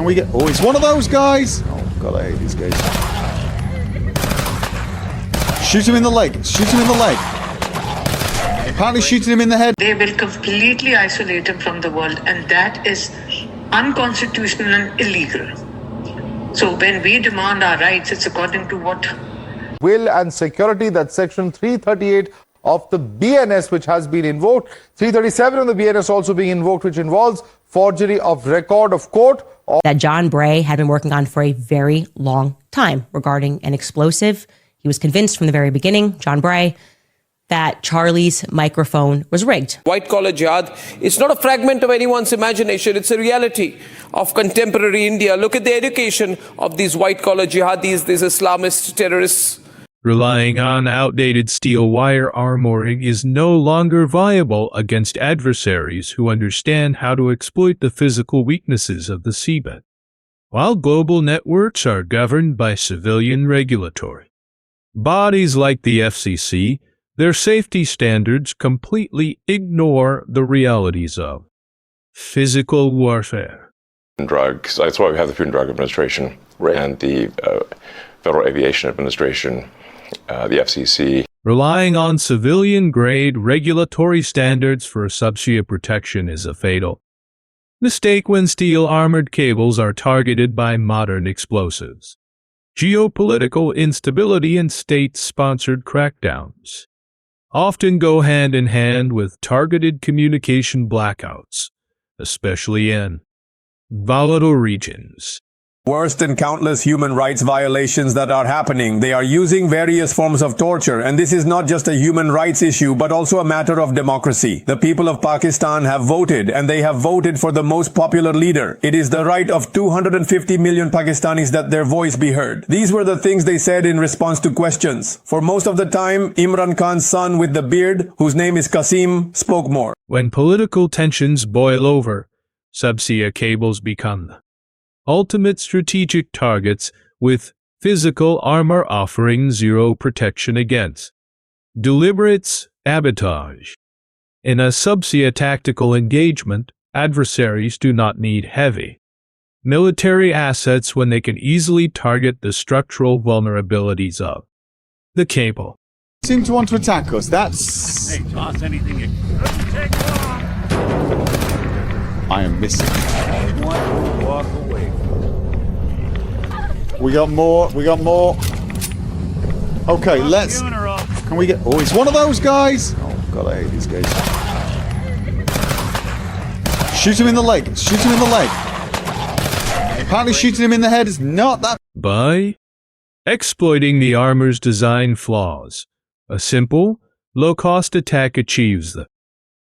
Can we get... Oh, it's one of those guys! Oh, God, I hate these guys. Shoot him in the leg. Shoot him in the leg. Apparently shooting him in the head. They will completely isolate him from the world, and that is unconstitutional and illegal. So when we demand our rights, it's according to what? Will and security, that's section 338 of the BNS, which has been invoked. 337 of the BNS also being invoked, which involves forgery of record of court. That John Bray had been working on for a very long time regarding an explosive. He was convinced from the very beginning, John Bray, that Charlie's microphone was rigged. White-collar jihad, it's not a fragment of anyone's imagination. It's a reality of contemporary India. Look at the education of these white-collar jihadis, these Islamist terrorists. Relying on outdated steel wire armoring is no longer viable against adversaries who understand how to exploit the physical weaknesses of the seabed. While global networks are governed by civilian regulatory bodies like the FCC, their safety standards completely ignore the realities of physical warfare. Drugs. That's why we have the Food and Drug Administration and the Federal Aviation Administration, the FCC. Relying on civilian-grade regulatory standards for subsea protection is a fatal mistake when steel-armored cables are targeted by modern explosives. Geopolitical instability and state-sponsored crackdowns often go hand in hand with targeted communication blackouts, especially in volatile regions. Worse than countless human rights violations that are happening, they are using various forms of torture, and this is not just a human rights issue, but also a matter of democracy. The people of Pakistan have voted, and they have voted for the most popular leader. It is the right of 250 million Pakistanis that their voice be heard. These were the things they said in response to questions. For most of the time, Imran Khan's son with the beard, whose name is Qasim, spoke more. When political tensions boil over, subsea cables become the ultimate strategic targets, with physical armor offering zero protection against deliberate sabotage. In a subsea tactical engagement, adversaries do not need heavy military assets when they can easily target the structural vulnerabilities of the cable. Seem to want to attack us. That's... Hey, toss anything you... I am missing. Walk away. We got more. We got more. Okay, let's... Can we get... Oh, it's one of those guys! Oh, God, I hate these guys. Shoot him in the leg. Shoot him in the leg. Apparently shooting him in the head is not that... By exploiting the armor's design flaws, a simple, low-cost attack achieves the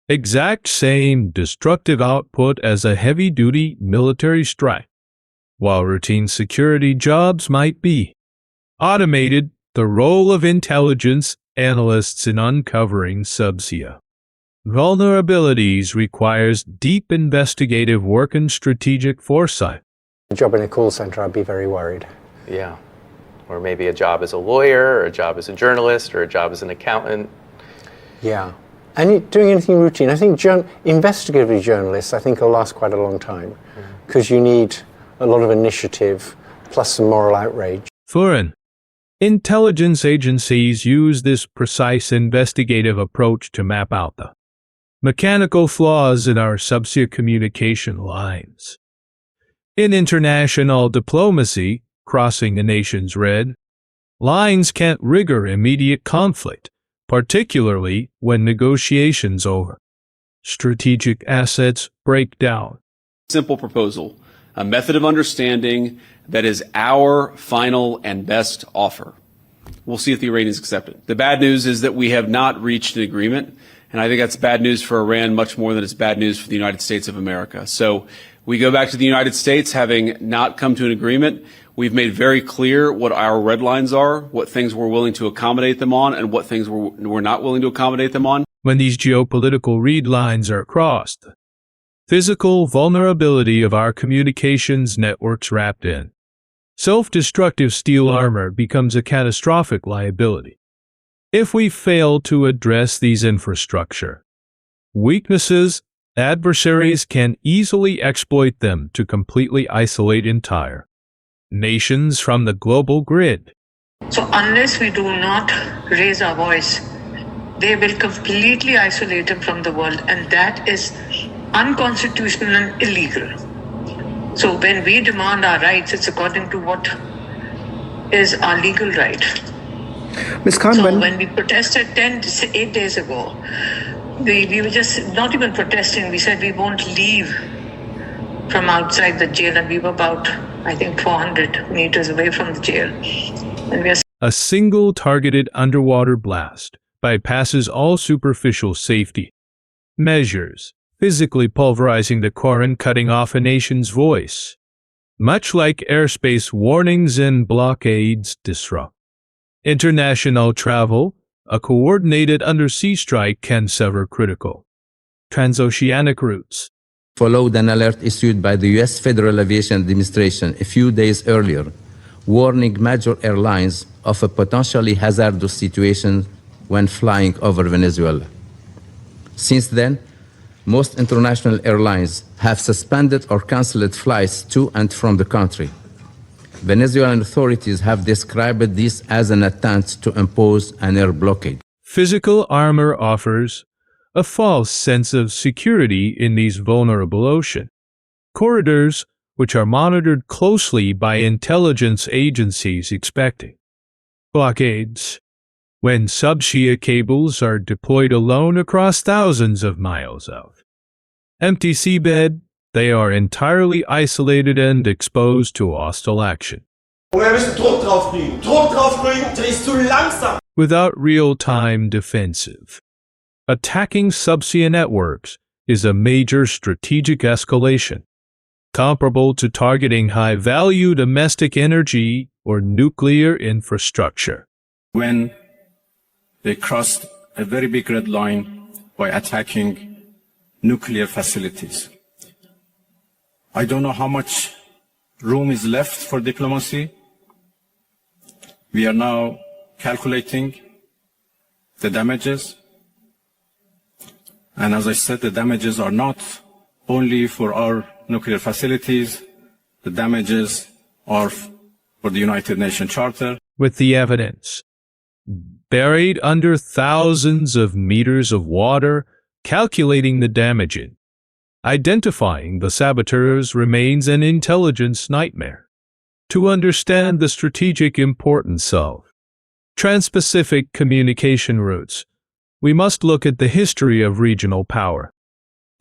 exact same destructive output as a heavy-duty military strike. While routine security jobs might be automated, the role of intelligence analysts in uncovering subsea vulnerabilities requires deep investigative work and strategic foresight. A job in a call center, I'd be very worried. Yeah. Or maybe a job as a lawyer, or a job as a journalist, or a job as an accountant. Yeah. And doing anything routine. I think investigative journalists, I think, will last quite a long time, because you need a lot of initiative plus some moral outrage. Foreign intelligence agencies use this precise investigative approach to map out the mechanical flaws in our subsea communication lines. In international diplomacy, crossing the nation's red lines can't trigger immediate conflict, particularly when negotiations over strategic assets break down. Simple proposal, a method of understanding that is our final and best offer. We'll see if the Iranians accept it. The bad news is that we have not reached an agreement, and I think that's bad news for Iran much more than it's bad news for the United States of America. So we go back to the United States having not come to an agreement. We've made very clear what our red lines are, what things we're willing to accommodate them on, and what things we're not willing to accommodate them on. When these geopolitical red lines are crossed, the physical vulnerability of our communications networks wrapped in self-destructive steel armor becomes a catastrophic liability. If we fail to address these infrastructure weaknesses Adversaries can easily exploit them to completely isolate entire nations from the global grid. So unless we do not raise our voice, they will completely isolate them from the world, and that is unconstitutional and illegal. So when we demand our rights, it's according to what is our legal right. Ms. Khan, so when we protested 8 days ago, we were just not even protesting. We said we won't leave from outside the jail, and we were about, I think, 400 meters away from the jail. And we are A single targeted underwater blast bypasses all superficial safety measures, physically pulverizing the core and cutting off a nation's voice. Much like airspace warnings and blockades disrupt international travel, a coordinated undersea strike can sever critical transoceanic routes. Followed an alert issued by the U.S. Federal Aviation Administration a few days earlier, warning major airlines of a potentially hazardous situation when flying over Venezuela. Since then, most international airlines have suspended or canceled flights to and from the country. Venezuelan authorities have described this as an attempt to impose an air blockade. Physical armor offers a false sense of security in these vulnerable ocean corridors, which are monitored closely by intelligence agencies expecting blockades. When subsea cables are deployed alone across thousands of miles of empty seabed, they are entirely isolated and exposed to hostile action. Without real-time defensive, attacking subsea networks is a major strategic escalation, comparable to targeting high-value domestic energy or nuclear infrastructure. When they crossed a very big red line by attacking nuclear facilities. I don't know how much room is left for diplomacy. We are now calculating the damages. And as I said, the damages are not only for our nuclear facilities, the damages are for the United Nations Charter. With the evidence buried under thousands of meters of water, calculating the damage in identifying the saboteurs remains an intelligence nightmare. To understand the strategic importance of trans-Pacific communication routes, we must look at the history of regional power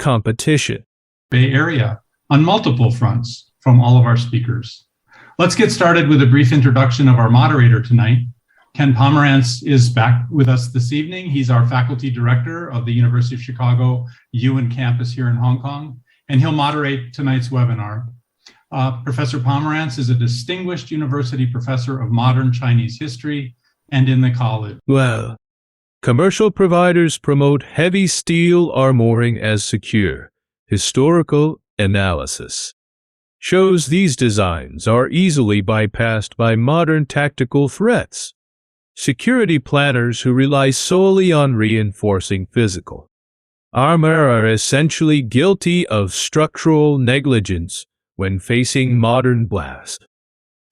competition. Bay Area on multiple fronts from all of our speakers. Let's get started with a brief introduction of our moderator tonight. Ken Pomerantz is back with us this evening. He's our faculty director of the University of Chicago Yuan campus here in Hong Kong, and he'll moderate tonight's webinar. Professor Pomerantz is a distinguished university professor of modern Chinese history and in the college. Well, commercial providers promote heavy steel armoring as secure. Historical analysis shows these designs are easily bypassed by modern tactical threats. Security planners who rely solely on reinforcing physical armor are essentially guilty of structural negligence when facing modern blast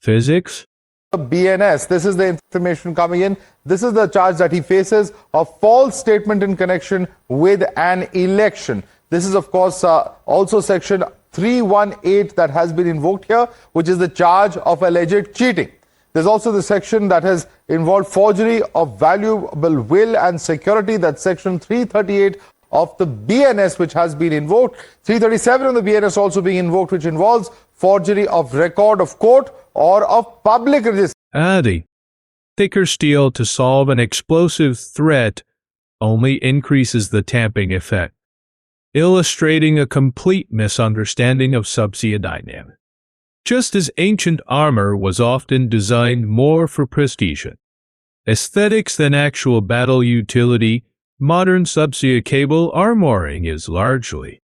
physics. BNS, this is the information coming in. This is the charge that he faces of false statement in connection with an election. This is, of course, also section 318 that has been invoked here, which is the charge of alleged cheating. There's also the section that has involved forgery of valuable will and security. That's section 338 of the BNS, which has been invoked. 337 of the BNS also being invoked, which involves forgery of record of court or of public register. Adding thicker steel to solve an explosive threat only increases the tamping effect, illustrating a complete misunderstanding of subsea dynamics. Just as ancient armor was often designed more for prestige, aesthetics than actual battle utility, modern subsea cable armoring is largely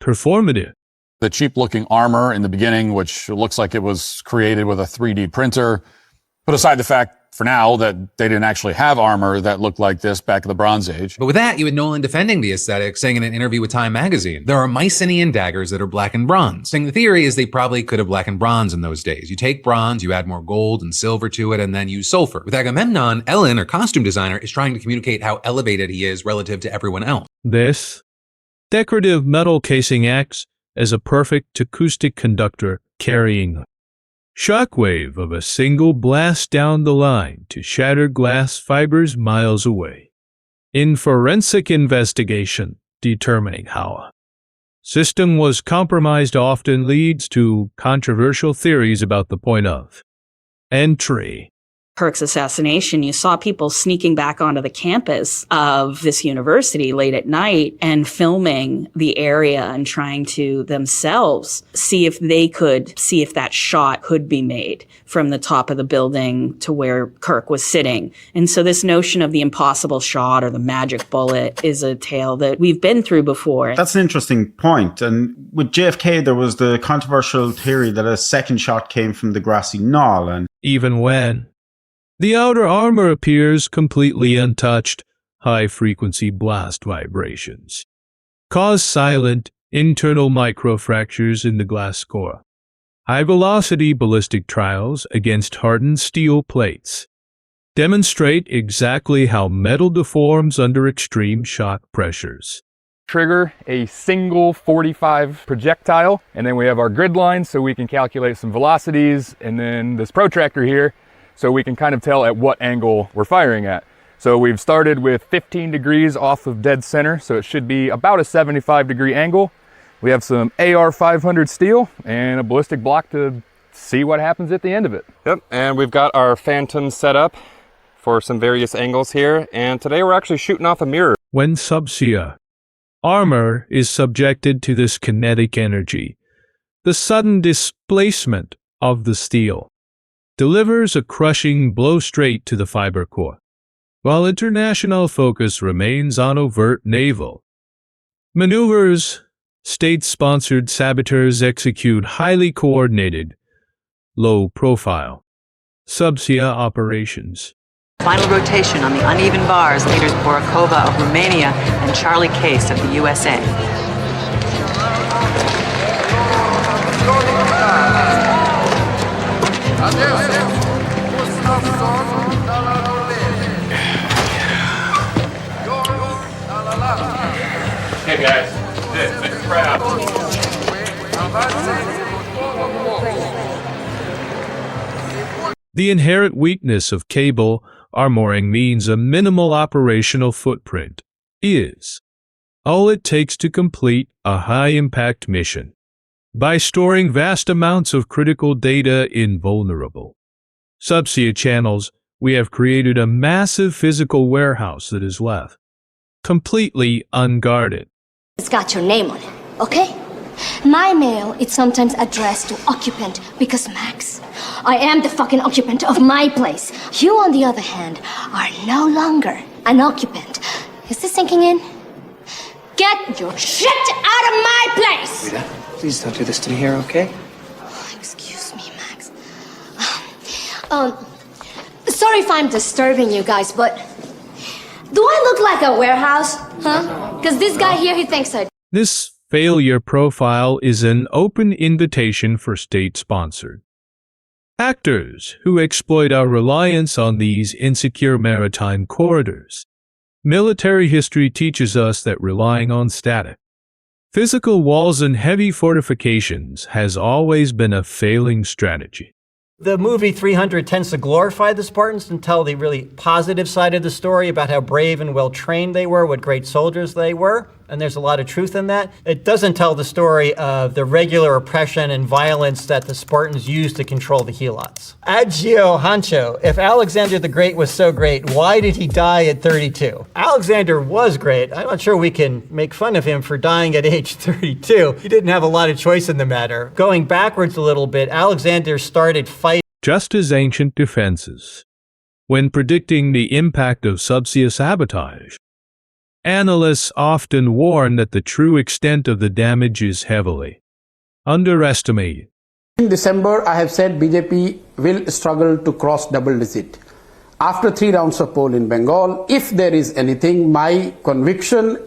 performative. The cheap-looking armor in the beginning, which looks like it was created with a 3D printer, put aside the fact for now that they didn't actually have armor that looked like this back in the Bronze Age. But with that, you had Nolan defending the aesthetic, saying in an interview with Time magazine, there are Mycenaean daggers that are black and bronze. Saying the theory is they probably could have black and bronze in those days. You take bronze, you add more gold and silver to it, and then use sulfur. With Agamemnon, Ellen, our costume designer, is trying to communicate how elevated he is relative to everyone else. This decorative metal casing acts as a perfect acoustic conductor, carrying the shockwave of a single blast down the line to shatter glass fibers miles away. In forensic investigation, determining how a system was compromised often leads to controversial theories about the point of entry. Kirk's assassination, you saw people sneaking back onto the campus of this university late at night and filming the area and trying to themselves see if that shot could be made from the top of the building to where Kirk was sitting. And so this notion of the impossible shot or the magic bullet is a tale that we've been through before. That's an interesting point. And with JFK, there was the controversial theory that a second shot came from the grassy knoll. And even when the outer armor appears completely untouched, high-frequency blast vibrations cause silent internal microfractures in the glass core. High-velocity ballistic trials against hardened steel plates demonstrate exactly how metal deforms under extreme shock pressures. Trigger a single 45 projectile, and then we have our grid lines so we can calculate some velocities, and then this protractor here so we can kind of tell at what angle we're firing at. So we've started with 15 degrees off of dead center, so it should be about a 75-degree angle. We have some AR 500 steel and a ballistic block to see what happens at the end of it. Yep, and we've got our Phantom set up for some various angles here, and today we're actually shooting off a mirror. When Subsea armor is subjected to this kinetic energy, the sudden displacement of the steel delivers a crushing blow straight to the fiber core, while international focus remains on overt naval maneuvers. State-sponsored saboteurs execute highly coordinated, low-profile subsea operations. Final rotation on the uneven bars leaders Borakova of Romania and Charlie Case of the USA. Hey guys, this crap. The inherent weakness of cable armoring means a minimal operational footprint is all it takes to complete a high-impact mission. By storing vast amounts of critical data in vulnerable subsea channels, we have created a massive physical warehouse that is left completely unguarded. It's got your name on it, okay? My mail is sometimes addressed to occupant because, Max, I am the fucking occupant of my place. You, on the other hand, are no longer an occupant. Is this sinking in? Get your shit out of my place! Rita, please don't do this to me here, okay? Excuse me, Max. Sorry if I'm disturbing you guys, but do I look like a warehouse? Huh? Because this guy here, he thinks I do. This failure profile is an open invitation for state-sponsored actors who exploit our reliance on these insecure maritime corridors. Military history teaches us that relying on static physical walls and heavy fortifications has always been a failing strategy. The movie 300 tends to glorify the Spartans and tell the really positive side of the story about how brave and well-trained they were, what great soldiers they were, and there's a lot of truth in that. It doesn't tell the story of the regular oppression and violence that the Spartans used to control the Helots. Agio Hancho, if Alexander the Great was so great, why did he die at 32? Alexander was great. I'm not sure we can make fun of him for dying at age 32. He didn't have a lot of choice in the matter. Going backwards a little bit, Alexander started fighting just as ancient defenses. When predicting the impact of subsea sabotage, analysts often warn that the true extent of the damage is heavily underestimated. In December, I have said BJP will struggle to cross double digit. after 3 rounds of poll in Bengal, if there is anything, my conviction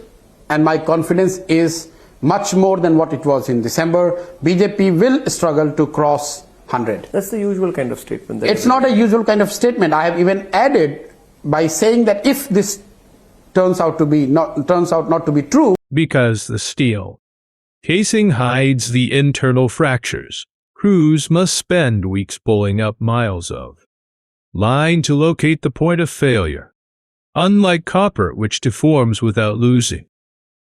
and my confidence is much more than what it was in December. BJP will struggle to cross 100. That's the usual kind of statement. It's not a usual kind of statement. I have even added by saying that if this turns out not to be true, because the steel casing hides the internal fractures, crews must spend weeks pulling up miles of line to locate the point of failure. Unlike copper, which deforms without losing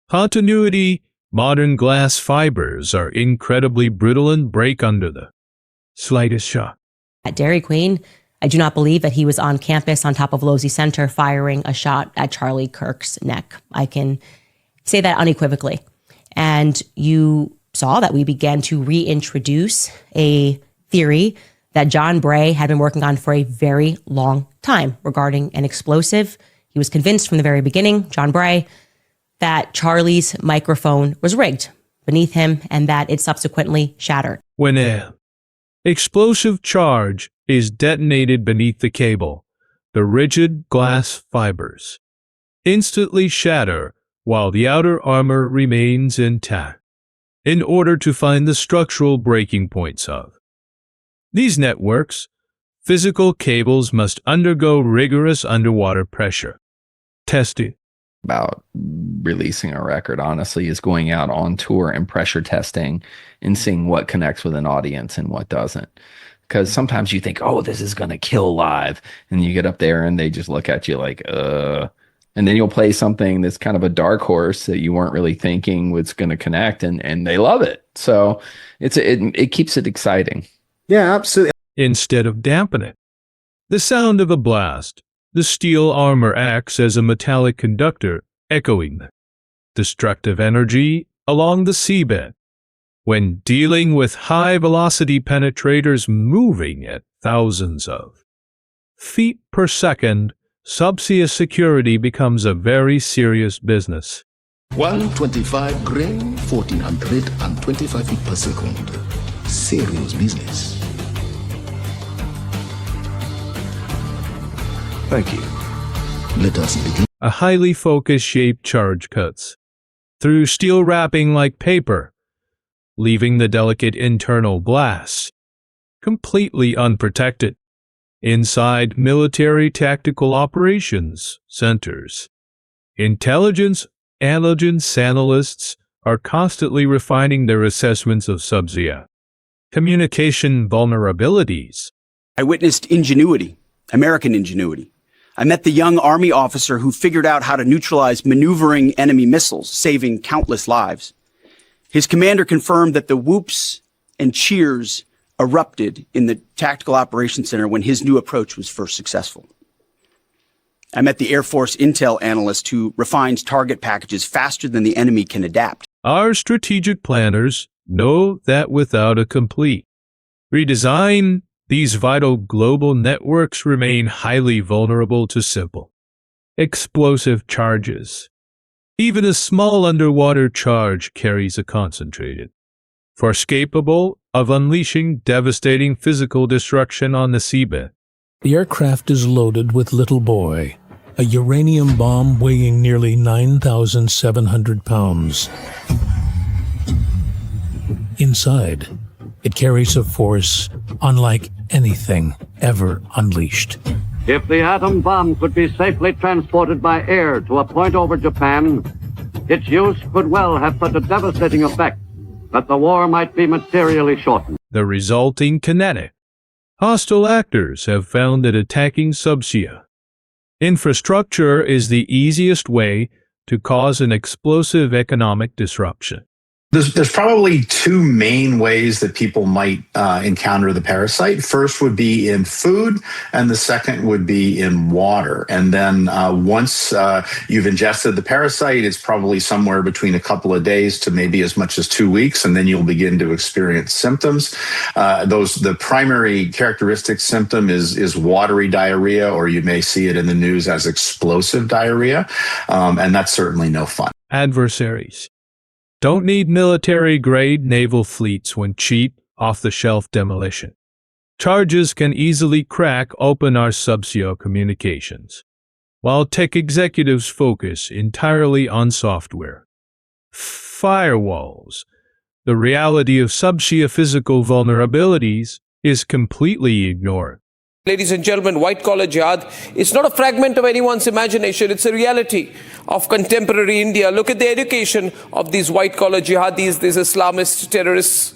continuity, modern glass fibers are incredibly brittle and break under the slightest shock. At Dairy Queen, I do not believe that he was on campus on top of Losey Center firing a shot at Charlie Kirk's neck. I can say that unequivocally. And you saw that we began to reintroduce a theory that John Bray had been working on for a very long time regarding an explosive. He was convinced from the very beginning, John Bray, that Charlie's microphone was rigged beneath him and that it subsequently shattered. When an explosive charge is detonated beneath the cable, the rigid glass fibers instantly shatter while the outer armor remains intact in order to find the structural breaking points of these networks. Physical cables must undergo rigorous underwater pressure testing. About releasing a record, honestly, is going out on tour and pressure testing and seeing what connects with an audience and what doesn't. Because sometimes you think, oh, this is going to kill live. And you get up there and they just look at you like, And then you'll play something that's kind of a dark horse that you weren't really thinking was going to connect, and they love it. So it keeps it exciting. Yeah, absolutely. Instead of dampening the sound of a blast, the steel armor acts as a metallic conductor, echoing the destructive energy along the seabed. When dealing with high-velocity penetrators moving at thousands of feet per second, subsea security becomes a very serious business. 125 grain, 1425 feet per second. Serious business. Thank you. Let us begin. A highly focused shaped charge cuts through steel wrapping like paper, leaving the delicate internal blast completely unprotected. Inside military tactical operations centers, intelligence analysts are constantly refining their assessments of subsea communication vulnerabilities. I witnessed ingenuity, American ingenuity. I met the young Army officer who figured out how to neutralize maneuvering enemy missiles, saving countless lives. His commander confirmed that the whoops and cheers erupted in the Tactical Operations Center when his new approach was first successful. I met the Air Force intel analyst who refines target packages faster than the enemy can adapt. Our strategic planners know that without a complete redesign, these vital global networks remain highly vulnerable to simple explosive charges. Even a small underwater charge carries a concentrated force capable of unleashing devastating physical destruction on the seabed. The aircraft is loaded with Little Boy, a uranium bomb weighing nearly 9,700 pounds. Inside, it carries a force unlike anything ever unleashed. If the atom bomb could be safely transported by air to a point over Japan, its use could well have such a devastating effect that the war might be materially shortened. The resulting kinetic. Hostile actors have found that attacking subsea infrastructure is the easiest way to cause an explosive economic disruption. There's probably two main ways that people might encounter the parasite. First would be in food, and the second would be in water. And then once you've ingested the parasite, it's probably somewhere between a couple of days to maybe as much as 2 weeks, and then you'll begin to experience symptoms. The primary characteristic symptom is watery diarrhea, or you may see it in the news as explosive diarrhea, and that's certainly no fun. Adversaries don't need military-grade naval fleets when cheap, off-the-shelf demolition Charges can easily crack open our subsea communications, while tech executives focus entirely on software. Firewalls. The reality of subsea physical vulnerabilities is completely ignored. Ladies and gentlemen, white-collar jihad is not a fragment of anyone's imagination. It's a reality of contemporary India. Look at the education of these white-collar jihadis, these Islamist terrorists.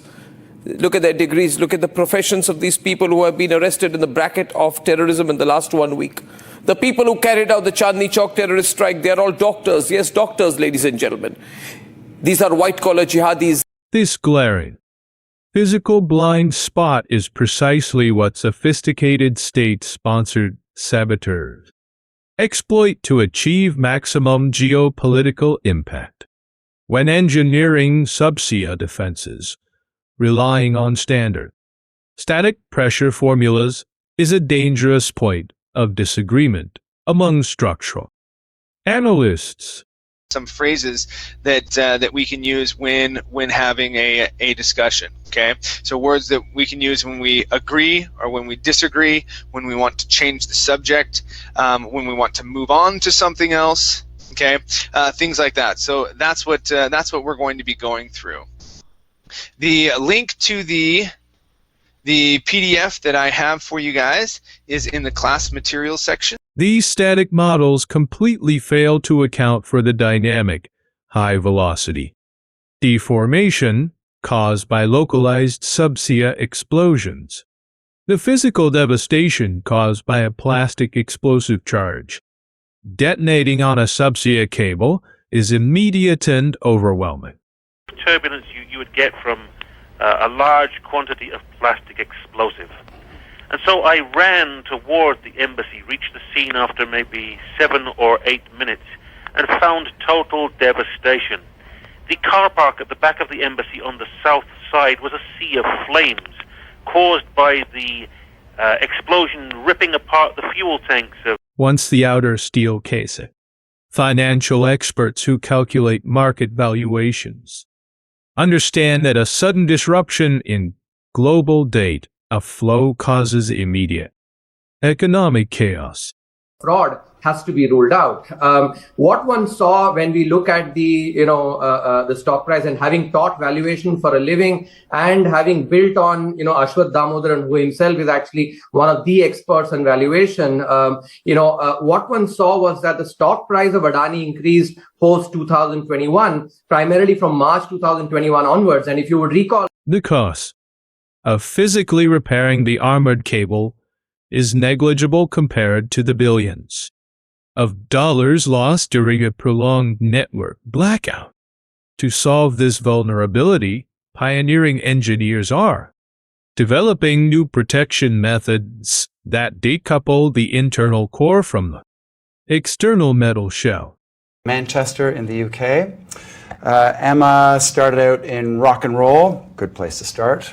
Look at their degrees. Look at the professions of these people who have been arrested in the bracket of terrorism in the last 1 week. The people who carried out the Chandni Chowk terrorist strike, they are all doctors. Yes, doctors, ladies and gentlemen. These are white-collar jihadis. This glaring physical blind spot is precisely what sophisticated state-sponsored saboteurs exploit to achieve maximum geopolitical impact. When engineering subsea defenses, relying on standard static pressure formulas is a dangerous point of disagreement among structural analysts. Some phrases that we can use when having a discussion. Okay, so words that we can use when we agree or when we disagree, when we want to change the subject, when we want to move on to something else. Okay, things like that. So that's what we're going to be going through. The link to the PDF that I have for you guys is in the class materials section. These static models completely fail to account for the dynamic, high-velocity deformation caused by localized subsea explosions, the physical devastation caused by a plastic explosive charge detonating on a subsea cable is immediate and overwhelming. Turbulence you would get from a large quantity of plastic explosive. And so I ran toward the embassy, reached the scene after maybe 7 or 8 minutes, and found total devastation. The car park at the back of the embassy on the south side was a sea of flames caused by the explosion ripping apart the fuel tanks of... Once the outer steel casing, financial experts who calculate market valuations understand that a sudden disruption in global data flow causes immediate economic chaos. Fraud has to be ruled out. What one saw when we look at the stock price, and having taught valuation for a living and having built on Ashwath Damodaran, who himself is actually one of the experts on valuation, what one saw was that the stock price of Adani increased post 2021, primarily from March 2021 onwards. And if you would recall, the cost of physically repairing the armored cable is negligible compared to the billions of dollars lost during a prolonged network blackout. To solve this vulnerability, pioneering engineers are developing new protection methods that decouple the internal core from the external metal shell. Manchester in the UK. Emma started out in rock and roll, good place to start,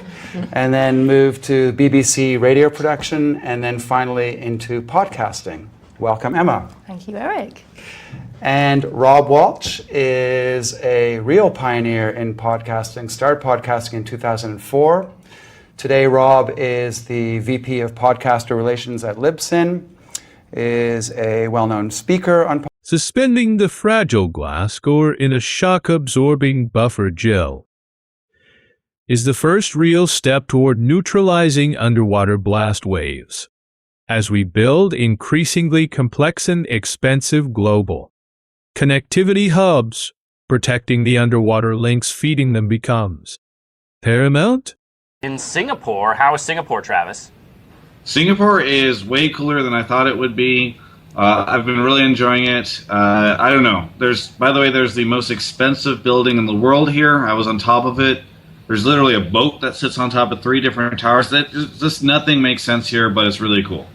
and then moved to BBC radio production, and then finally into podcasting. Welcome, Emma. Thank you, Eric. And Rob Walsh is a real pioneer in podcasting, started podcasting in 2004. Today, Rob is the VP of Podcaster Relations at Libsyn, is a well-known speaker on suspending the fragile glass core in a shock-absorbing buffer gel is the first real step toward neutralizing underwater blast waves. As we build increasingly complex and expensive global connectivity hubs, protecting the underwater links feeding them becomes paramount. In Singapore, how is Singapore, Travis? Singapore is way cooler than I thought it would be. I've been really enjoying it. I don't know. There's the most expensive building in the world here. I was on top of it. There's literally a boat that sits on top of 3 different towers. Just nothing makes sense here, but it's really cool.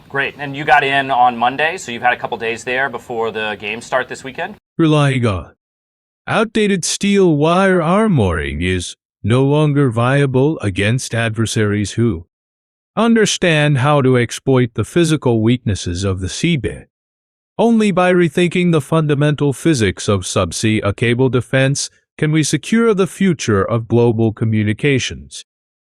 Great. And you got in on Monday, so you've had a couple days there before the games start this weekend? Relying on outdated steel wire armoring is no longer viable against adversaries who understand how to exploit the physical weaknesses of the seabed. Only by rethinking the fundamental physics of subsea cable defense can we secure the future of global communications.